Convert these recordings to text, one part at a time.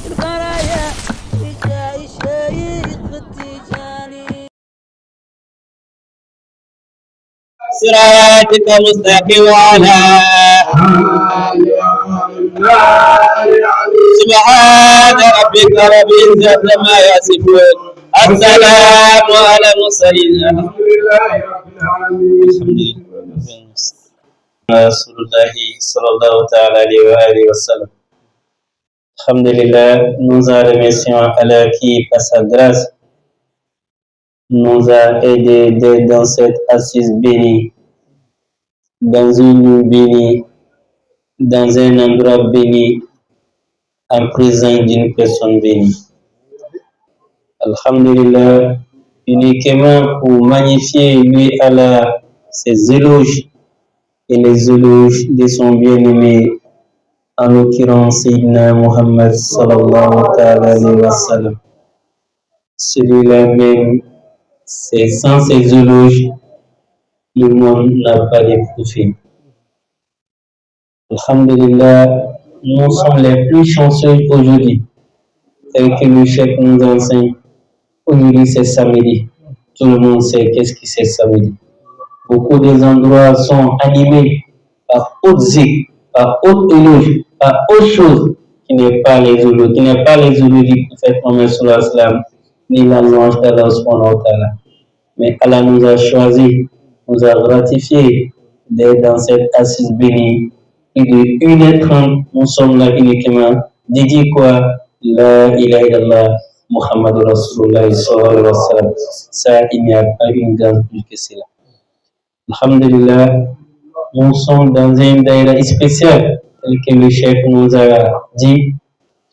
البرايا بجاي شيخ التجاني صراطك مستقيم وعلى سبحان ربك رب العزة عما يصفون السلام على المرسلين الحمد لله رب العالمين رسول الله صلى الله تعالى عليه وآله وسلم. Alhamdulillah, nous en remercions Allah qui, par sa grâce, nous a aidés dans cette assise bénie, dans une nuit bénie, dans un endroit béni, en présence d'une personne bénie. Alhamdulillah, uniquement pour magnifier lui Allah ses éloges et les éloges de son bien-aimé, en l'occurrence Sayyidina Muhammad sallallahu alayhi wa sallam. Celui-là même, c'est sans ses éloges, le monde n'a pas de profit. Alhamdulillah, nous sommes les plus chanceux aujourd'hui, tel que le chef nous enseigne. Aujourd'hui c'est samedi, tout le monde sait qu'est-ce que c'est samedi. Beaucoup des endroits sont animés par autres zikr, par autres éloges, par autre chose qui n'est pas les éloges, qui n'est pas les éloges du prophète Mohammed sallallahu alayhi wa sallam, ni la louange d'Allah subhanahu wa ta'ala. Mais Allah nous a choisi, nous a gratifié d'être dans cette assise bénie. Plus de 1h30, nous sommes là uniquement dédiés quoi? La ilaha illallah, Muhammad Rasulullah sallallahu alayhi wa sallam. Ça, il n'y a pas une grande plus que cela. Alhamdulillah, nous sommes dans un daïra spécial, tel que le chef nous a dit,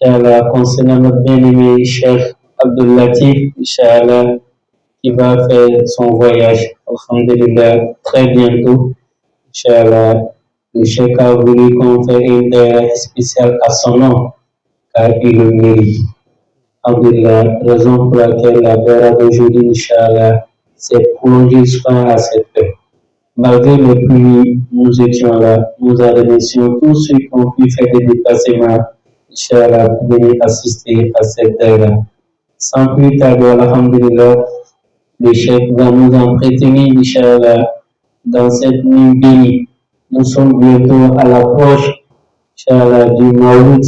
Inch'Allah, concernant notre bien-aimé chef Abdul Latif, Inch'Allah, qui va faire son voyage, Alhamdulillah, très bientôt. Inch'Allah, le chef a voulu qu'on fasse une daïra spéciale à son nom, car il le mérite. Alhamdulillah, raison pour laquelle la daïra d'aujourd'hui, Inch'Allah, s'est prolongée à cette heure. Malgré les pluies, nous étions là, nous remercions tous ceux qui ont pu faire des déplacements, Inch'Allah, pour venir assister à cette daïra. Sans plus tarder, alhamdulillah, le chef va nous entretenir, Inch'Allah, dans cette nuit bénie. Nous sommes bientôt à l'approche, Inch'Allah, du Maouloud,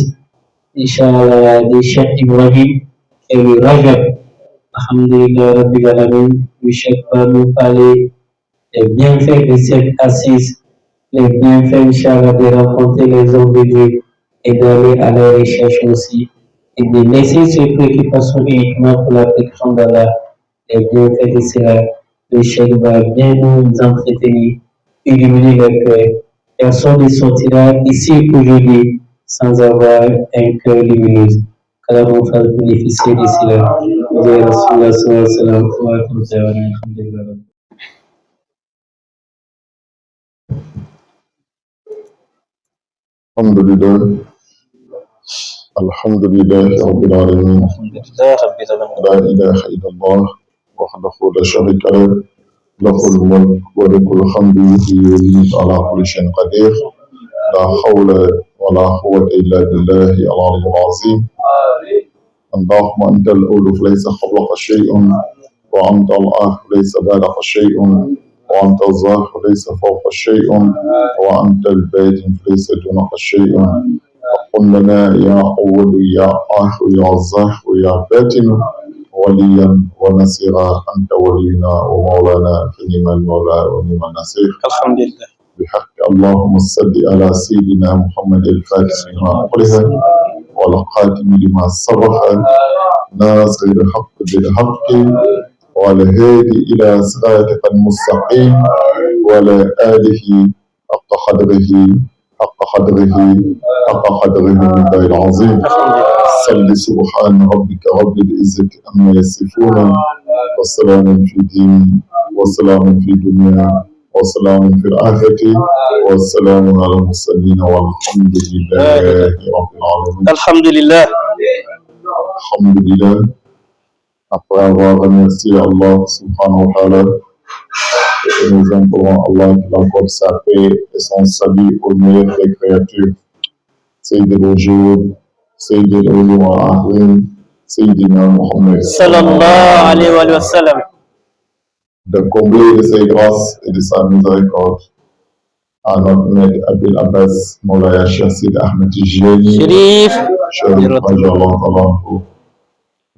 Inch'Allah, des chefs Ibrahim et le Rajab. Alhamdulillah, Rabbil Alamin, le chef va nous parler les bienfaits de cette assise, les bienfaits, Inch'Allah, de rencontrer les hommes de Dieu et d'aller à leur recherche aussi, et de laisser ses préoccupations uniquement pour la protection d'Allah. Les bienfaits de cela, le chef va bien nous entretenir, illuminer le cœur. Personne ne sortira ici aujourd'hui sans avoir un cœur lumineux. qu'Allah nous fasse bénéficier de cela. Rasulullah sallallahu alayhi wa sallam. Alhamdulillah. Alhamdulillah Rabbil Alamin. La ilaha illallah wahdahu la sharika lah. Lahul mulk wa lahul hamdu yuhyi wa yumiitu ala kulli shay'in qadir. La hawla wa la quwwata illa billahi al-'aliyyil 'azim. اللهم أنت الأول فليس قبلك شيء وأنت الآخر ليس بعدك شيء وأنت الظاهر ليس فوق شيء وأنت الباطن فليس دونك شيء فقل لنا يا أول يا آخر يا ظاهر يا باطن وليا ونصيرا أنت ولينا ومولانا فنعم المولى ونعم النصير. الحمد لله. بحق اللهم صل على سيدنا محمد الفاتح لما أغلق والخاتم لما سبق ناصر الحق بالحق والهادي إلى صراطك المستقيم وعلى آله حق قدره من العظيم. صل سبحان ربك رب العزة عما يصفون وسلام في الدين وسلام في الدنيا وسلام في الآخرة والسلام على المرسلين والحمد لله رب العالمين. الحمد لله. الحمد لله. Après avoir remercié Allah subhanahu wa ta'ala, nous implorons Allah qu'il accorde sa paix et son salut aux meilleures des créatures. سيد الوجود سيد الأولين والآخرين سيدنا محمد صلى الله عليه وسلم. De combler de ses grâces et de sa miséricorde à notre maître Abil Abbas Moulaya Chassid Ahmed Tijani, Chérif,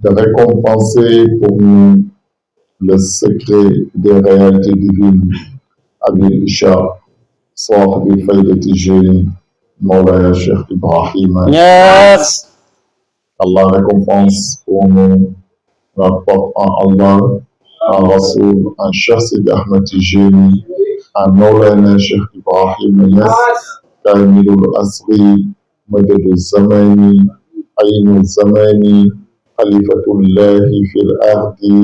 de récompenser pour nous le secret des réalités divines Abil Isha, Soir du Faïd Tijani, Moulaya Cheikh Ibrahim. Yes. Allah récompense pour nous notre porte en Allah, en Rasoul, en Cheikh Sidi Ahmed Tijani, en Moulana Cheikh Ibrahim Niass, Kamilul Asri, Madad Zamani, Ayn Zamani, Khalifatullahi fil Ardi,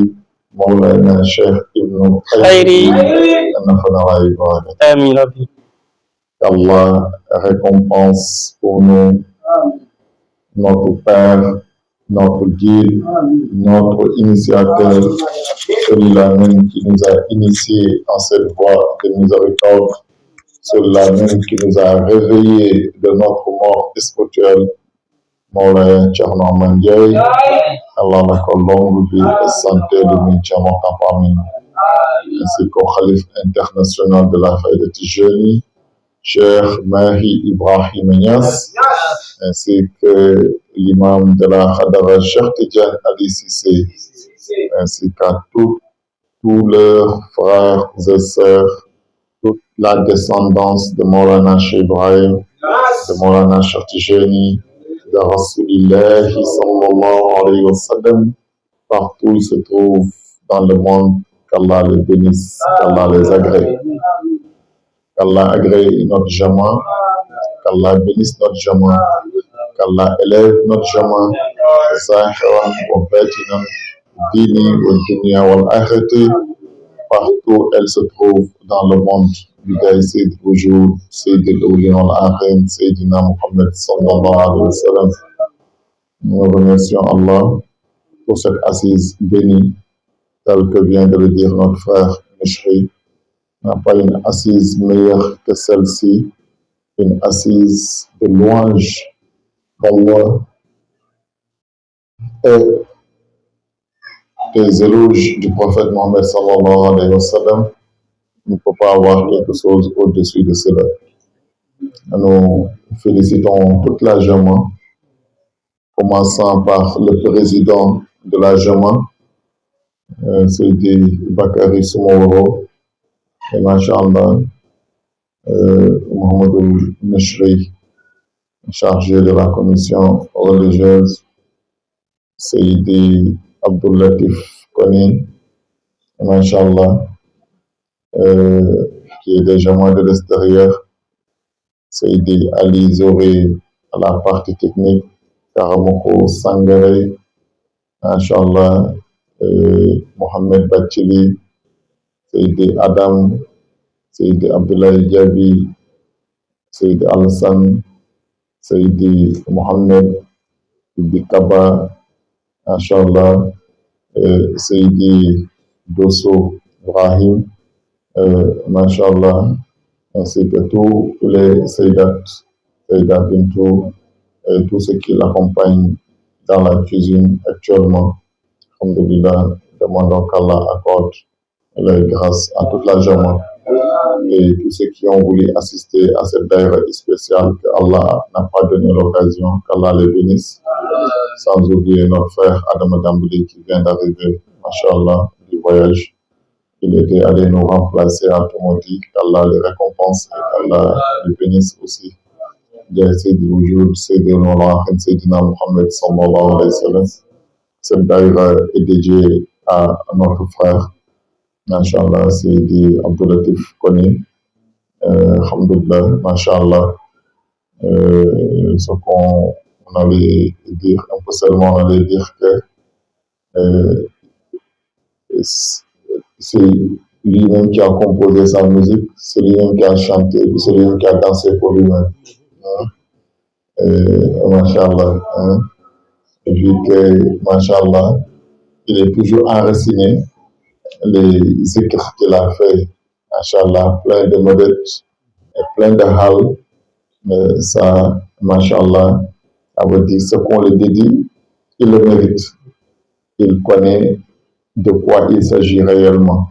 Moulana Cheikh Ibn Khayri, Nafana Ibadat. Amin Rabbi. Allah récompense pour nous notre Père, notre guide, notre initiateur, celui-là même qui nous a initiés en cette voie de miséricorde, celui-là même qui nous a réveillés de notre mort spirituelle, Moulaya Tcherno Mandiaye, Allah l'accorde longue vie et santé de Mintiamon parmi nous, ainsi qu'au Khalif international de la Faïda Tijani, Cheikh Mahi Ibrahim Niass, ainsi que l'imam de la Khadara Cheikh Tidjane Ali Sissé, ainsi qu'à tous leurs frères et sœurs, toute la descendance de Maulana Cheikh Ibrahim, de Maulana Cheikh Tijani, de Rasulillahi sallallahu alayhi wa sallam, partout ils se trouvent dans le monde, qu'Allah les bénisse, qu'Allah les agrée. Qu'Allah agrée notre jama, qu'Allah bénisse notre jama, qu'Allah élève notre jama, zahiran wa batinan, dini wa dunya wal akhirati, partout elle se trouve dans le monde. Bidaï Sayyid Wujud, Sayyid al-Awliya wal-Akhirin, Sayyidina Muhammad sallallahu alayhi wa sallam. Nous remercions Allah pour cette assise bénie, telle que vient de le dire notre frère Mishri. Il n'y a pas une assise meilleure que celle-ci, une assise de louange d'Allah et des éloges du prophète Mohammed sallallahu alayhi wa sallam. Il ne peut pas avoir quelque chose au-dessus de cela. Nous félicitons toute la Jama, commençant par le président de la Jama, Seydi Bakary Soumaoro, et Masha'Allah, Mohamedou Meshri, chargé de la commission religieuse, Seydi Abdoulatif Koni, Masha'Allah, qui est déjà moins de l'extérieur, Seydi Ali Zoré à la partie technique, Karamoko Sangare, Masha'Allah, Mohamed Bachili, Seydi Adam, Seydi Abdoulaye Diaby, Seydi Alassane, Seydi Mohamed Ibn Kaba, Masha'Allah, Seydi Dosso Ibrahim, Masha'Allah, ainsi que tous les Seydat Bintou, et tous ceux qui l'accompagnent dans la cuisine actuellement. Alhamdulillah, demandons qu'Allah accorde les grâces à toute la Jama et tous ceux qui ont voulu assister à cette daïra spéciale que Allah n'a pas donné l'occasion, qu'Allah les bénisse, sans oublier notre frère Adam Dambouli qui vient d'arriver, Masha'Allah, du voyage. Il était allé nous remplacer à Tomodi, qu'Allah les récompense et qu'Allah les bénisse aussi. Sayyid Wujud, Sayyidina Muhammad sallallahu alayhi wa sallam. Cette daïra est dédiée à notre frère, Masha'Allah, Seydi Abdoulatif Koni. Alhamdulillah, Masha'Allah. Ce qu'on allait dire, un peu seulement on allait dire que c'est lui-même qui a composé sa musique, c'est lui-même qui a chanté, c'est lui-même qui a dansé pour lui-même. Masha'Allah. Et puis que, Masha'Allah, il est toujours enraciné. Les zikrs qu'il a fait, Masha'Allah, plein de modettes et plein de hal, Ça, machallah, ça veut dire ce qu'on le dédie, il le mérite. Il connaît de quoi il s'agit réellement.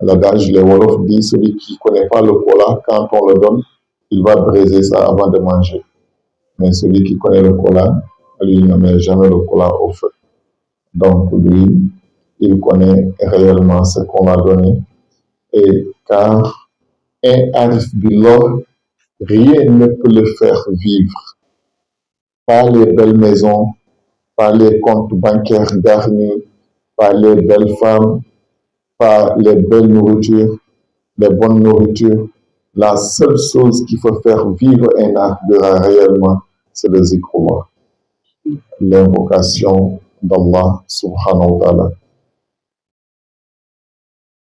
L'adage, les Wolof dit, celui qui ne connaît pas le cola, quand on le donne, il va briser ça avant de manger. Mais celui qui connaît le cola, lui ne met jamais le cola au feu. Donc lui, il connaît réellement ce qu'on a donné. Et car un Arif Billah, rien ne peut le faire vivre. Pas les belles maisons, pas les comptes bancaires garnis, pas les belles femmes, pas les belles nourritures, les bonnes nourritures. La seule chose qui peut faire vivre un Arif réellement, c'est le zikrullah, l'invocation d'Allah subhanahu wa ta'ala.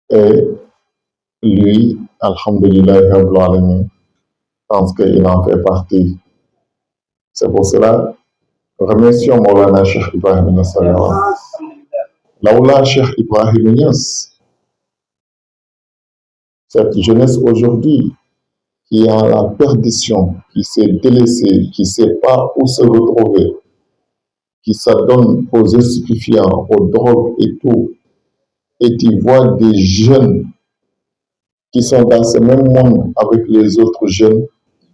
Et lui, alhamdulillah, rabbil alamin, pense qu'il en fait partie. C'est pour cela, remercions Maulana Cheikh Ibrahim Niass. Laoula Cheikh Ibrahim Niass, cette jeunesse aujourd'hui qui est en la perdition, qui s'est délaissée, qui ne sait pas où se retrouver, qui s'adonne aux stupéfiants, aux drogues et tout, et tu vois des jeunes qui sont dans ce même monde avec les autres jeunes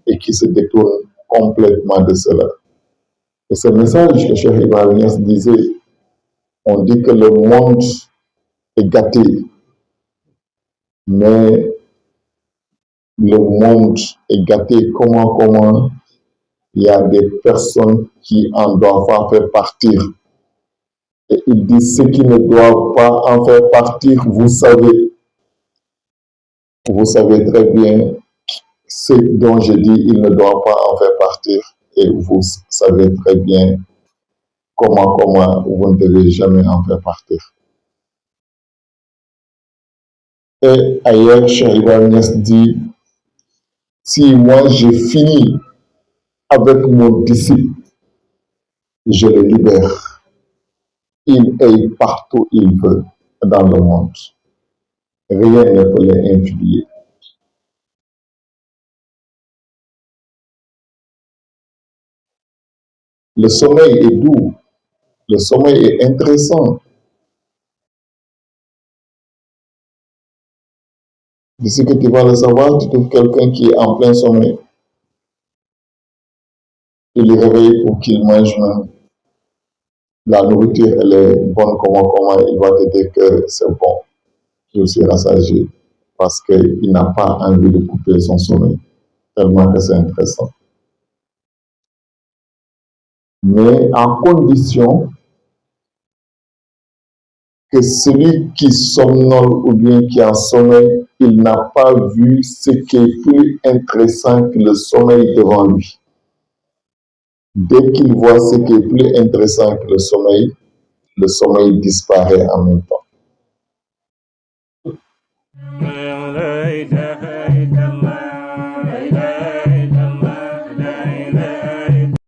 et qui se détournent complètement de cela. Et ce message que Cheikh Ibrahim Niass disait, on dit que le monde est gâté, mais le monde est gâté comment il y a des personnes qui en doivent en faire partir. Et il dit ceux qui ne doivent pas en faire partir, vous savez très bien ce dont je dis, ils ne doivent pas en faire partir. Et vous savez très bien comment vous ne devez jamais en faire partir. Et ailleurs, Cheikh Ibrahim Niass dit, si moi j'ai fini avec mon disciple, je le libère. Il est partout il veut dans le monde. Rien ne peut l'infliger. Le sommeil est doux, le sommeil est intéressant. D'ici que tu vas le savoir, tu trouves quelqu'un qui est en plein sommeil. Tu le réveilles pour qu'il mange même. La nourriture, elle est bonne, comment il va te dire que c'est bon. Je suis rassasié parce qu'il n'a pas envie de couper son sommeil, tellement que c'est intéressant. Mais à condition que celui qui somnole ou bien qui en sommeil, il n'a pas vu ce qui est plus intéressant que le sommeil devant lui. Dès qu'il voit ce qui est plus intéressant que le sommeil disparaît en même temps.